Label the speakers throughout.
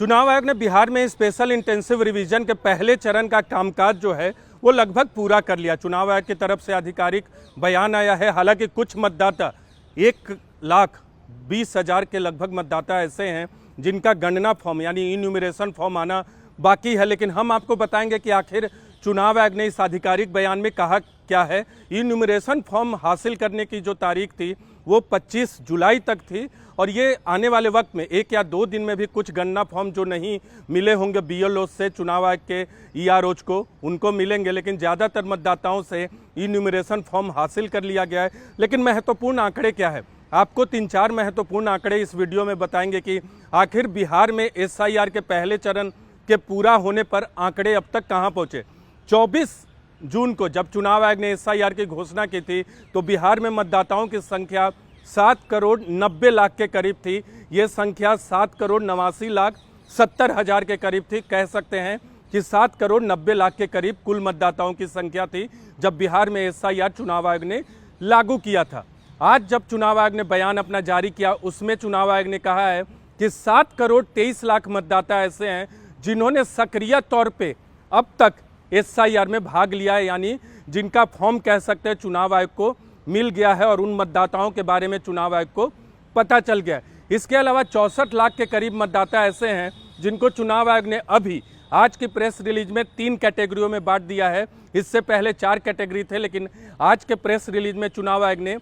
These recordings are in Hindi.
Speaker 1: चुनाव आयोग ने बिहार में स्पेशल इंटेंसिव रिवीजन के पहले चरण का कामकाज जो है वो लगभग पूरा कर लिया। चुनाव आयोग की तरफ से आधिकारिक बयान आया है। हालांकि कुछ मतदाता 1,20,000 के लगभग मतदाता ऐसे हैं जिनका गणना फॉर्म यानी इन्यूमरेशन फॉर्म आना बाकी है, लेकिन हम आपको बताएंगे कि आखिर चुनाव आयोग ने इस आधिकारिक बयान में कहा क्या है। इन्यूमरेशन फॉर्म हासिल करने की जो तारीख थी वो 25 जुलाई तक थी और ये आने वाले वक्त में 1 या 2 दिन में भी कुछ गणना फॉर्म जो नहीं मिले होंगे BLO से चुनाव आयोग के EROs को उनको मिलेंगे, लेकिन ज़्यादातर मतदाताओं से इन्यूमरेशन फॉर्म हासिल कर लिया गया है। लेकिन महत्वपूर्ण आंकड़े क्या है, आपको 3-4 महत्वपूर्ण आंकड़े इस वीडियो में बताएंगे कि आखिर बिहार में SIR के पहले चरण के पूरा होने पर आंकड़े अब तक कहां पहुंचे। 24 जून को जब चुनाव आयोग ने SIR की घोषणा की थी तो बिहार में मतदाताओं की संख्या 7,90,00,000 के करीब थी। ये संख्या 7,89,70,000 के करीब थी। कह सकते हैं कि 7,90,00,000 के करीब कुल मतदाताओं की संख्या थी जब बिहार में SIR चुनाव आयोग ने लागू किया था। आज जब चुनाव आयोग ने बयान अपना जारी किया उसमें चुनाव आयोग ने कहा है कि 7,23,00,000 मतदाता ऐसे हैं जिन्होंने सक्रिय तौर पे अब तक SIR में भाग लिया है, यानी जिनका फॉर्म कह सकते हैं चुनाव आयोग को मिल गया है और उन मतदाताओं के बारे में चुनाव आयोग को पता चल गया है। इसके अलावा 64 लाख के करीब मतदाता ऐसे हैं जिनको चुनाव आयोग ने अभी आज की प्रेस रिलीज में 3 कैटेगरियों में बांट दिया है। इससे पहले 4 कैटेगरी थे, लेकिन आज के प्रेस रिलीज में चुनाव आयोग ने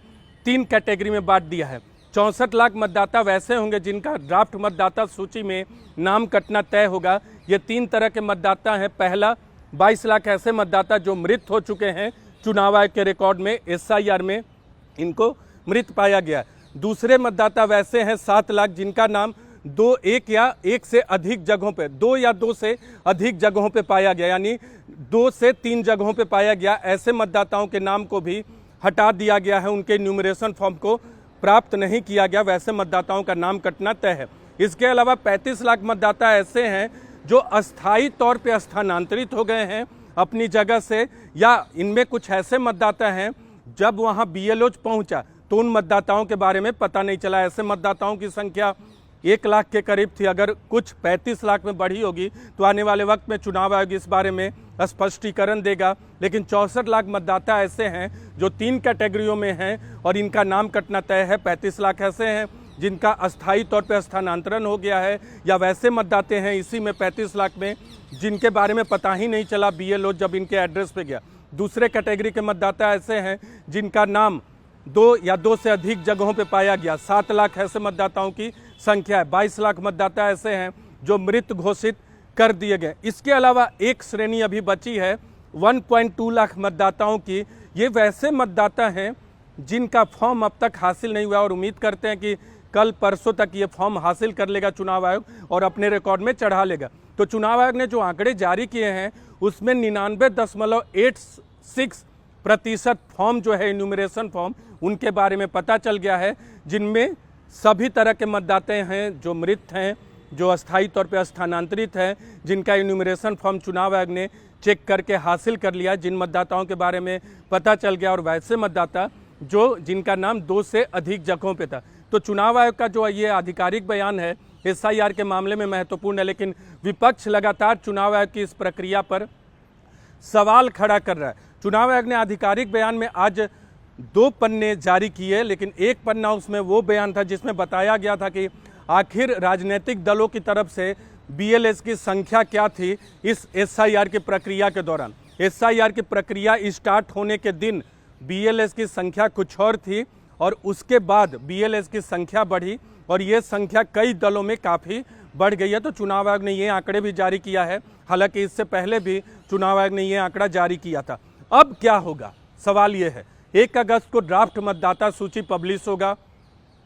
Speaker 1: 3 कैटेगरी में बांट दिया है। 64 लाख मतदाता वैसे होंगे जिनका ड्राफ्ट मतदाता सूची में नाम कटना तय होगा। ये 3 तरह के मतदाता हैं। पहला 22 लाख ऐसे मतदाता जो मृत हो चुके हैं, चुनाव आयोग के रिकॉर्ड में SIR में इनको मृत पाया गया। दूसरे मतदाता वैसे हैं 7 लाख जिनका नाम 1 या 1 से अधिक जगहों पे 2 या 2 से अधिक जगहों पे पाया गया, यानी 2 से 3 जगहों पे पाया गया। ऐसे मतदाताओं के नाम को भी हटा दिया गया है, उनके न्यूमरेशन फॉर्म को प्राप्त नहीं किया गया। वैसे मतदाताओं का नाम कटना तय है। इसके अलावा 35 लाख मतदाता ऐसे हैं जो अस्थायी तौर पे स्थानांतरित हो गए हैं अपनी जगह से, या इनमें कुछ ऐसे मतदाता हैं जब वहां BLO पहुंचा तो उन मतदाताओं के बारे में पता नहीं चला। ऐसे मतदाताओं की संख्या 1 लाख के करीब थी। अगर कुछ 35 लाख में बढ़ी होगी तो आने वाले वक्त में चुनाव आयोग इस बारे में स्पष्टीकरण देगा। लेकिन 64 लाख मतदाता ऐसे हैं जो 3 कैटेगरियों में हैं और इनका नाम कटना तय है। 35 लाख ऐसे हैं जिनका अस्थायी तौर पर स्थानांतरण हो गया है, या वैसे मतदाते हैं इसी में 35 लाख में जिनके बारे में पता ही नहीं चला BLO जब इनके एड्रेस पे गया। दूसरे कैटेगरी के मतदाता ऐसे हैं जिनका नाम 2 या 2 से अधिक जगहों पे पाया गया। 7 लाख ऐसे मतदाताओं की संख्या है। 22 लाख मतदाता ऐसे हैं जो मृत घोषित कर दिए गए। इसके अलावा एक श्रेणी अभी बची है 1.2 लाख मतदाताओं की। ये वैसे मतदाता हैं जिनका फॉर्म अब तक हासिल नहीं हुआ और उम्मीद करते हैं कि कल परसों तक ये फॉर्म हासिल कर लेगा चुनाव आयोग और अपने रिकॉर्ड में चढ़ा लेगा। तो चुनाव आयोग ने जो आंकड़े जारी किए हैं उसमें 99.86% फॉर्म जो है इन्यूमरेशन फॉर्म उनके बारे में पता चल गया है, जिनमें सभी तरह के मतदाता हैं जो मृत हैं, जो अस्थायी तौर पर स्थानांतरित हैं, जिनका इन्यूमरेशन फॉर्म चुनाव आयोग ने चेक करके हासिल कर लिया, जिन मतदाताओं के बारे में पता चल गया, और वैसे मतदाता जो जिनका नाम 2 से अधिक जगहों पे था। तो चुनाव आयोग का जो ये आधिकारिक बयान है SIR के मामले में महत्वपूर्ण है, लेकिन विपक्ष लगातार चुनाव आयोग की इस प्रक्रिया पर सवाल खड़ा कर रहा है। चुनाव आयोग ने आधिकारिक बयान में आज 2 पन्ने जारी किए, लेकिन एक पन्ना उसमें वो बयान था जिसमें बताया गया था कि आखिर राजनीतिक दलों की तरफ से BLS की संख्या क्या थी इस SIR की प्रक्रिया के दौरान। SIR की प्रक्रिया स्टार्ट होने के दिन BLS की संख्या कुछ और थी और उसके बाद BLS की संख्या बढ़ी और ये संख्या कई दलों में काफ़ी बढ़ गई है। तो चुनाव आयोग ने ये आंकड़े भी जारी किया है। हालांकि इससे पहले भी चुनाव आयोग ने ये आंकड़ा जारी किया था। अब क्या होगा, सवाल ये है। 1 अगस्त को ड्राफ्ट मतदाता सूची पब्लिश होगा,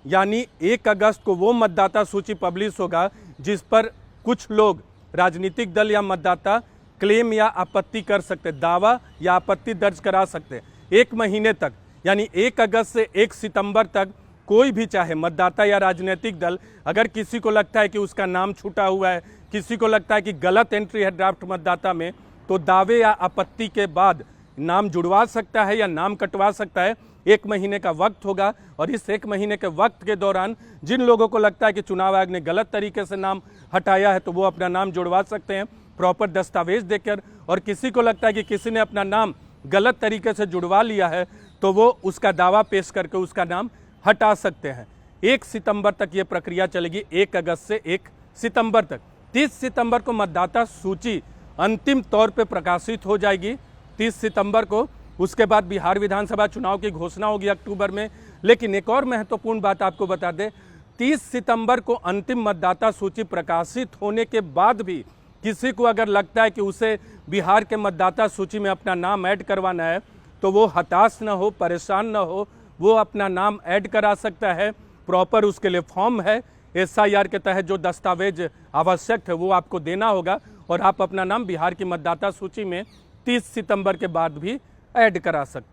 Speaker 1: यानी 1 अगस्त को वो मतदाता सूची पब्लिश होगा जिस पर कुछ लोग, राजनीतिक दल या मतदाता क्लेम या आपत्ति कर सकते, दावा या आपत्ति दर्ज करा सकते। 1 महीने तक, यानी 1 अगस्त से 1 सितंबर तक कोई भी चाहे मतदाता या राजनीतिक दल, अगर किसी को लगता है कि उसका नाम छूटा हुआ है, किसी को लगता है कि गलत एंट्री है ड्राफ्ट मतदाता में, तो दावे या आपत्ति के बाद नाम जुड़वा सकता है या नाम कटवा सकता है। 1 महीने का वक्त होगा और इस 1 महीने के वक्त के दौरान जिन लोगों को लगता है कि चुनाव आयोग ने गलत तरीके से नाम हटाया है तो वो अपना नाम जुड़वा सकते हैं प्रॉपर दस्तावेज देकर, और किसी को लगता है कि किसी ने अपना नाम गलत तरीके से जुड़वा लिया है तो वो उसका दावा पेश करके उसका नाम हटा सकते हैं। 1 सितंबर तक ये प्रक्रिया चलेगी, 1 अगस्त से 1 सितंबर तक। 30 सितंबर को मतदाता सूची अंतिम तौर पे प्रकाशित हो जाएगी 30 सितंबर को। उसके बाद बिहार विधानसभा चुनाव की घोषणा होगी अक्टूबर में। लेकिन एक और महत्वपूर्ण बात आपको बता दें, 30 सितंबर को अंतिम मतदाता सूची प्रकाशित होने के बाद भी किसी को अगर लगता है कि उसे बिहार के मतदाता सूची में अपना नाम ऐड करवाना है तो वो हताश न हो, परेशान न हो, वो अपना नाम ऐड करा सकता है। प्रॉपर उसके लिए फॉर्म है, SIR के तहत जो दस्तावेज आवश्यक है वो आपको देना होगा और आप अपना नाम बिहार की मतदाता सूची में 30 सितंबर के बाद भी ऐड करा सकते हैं।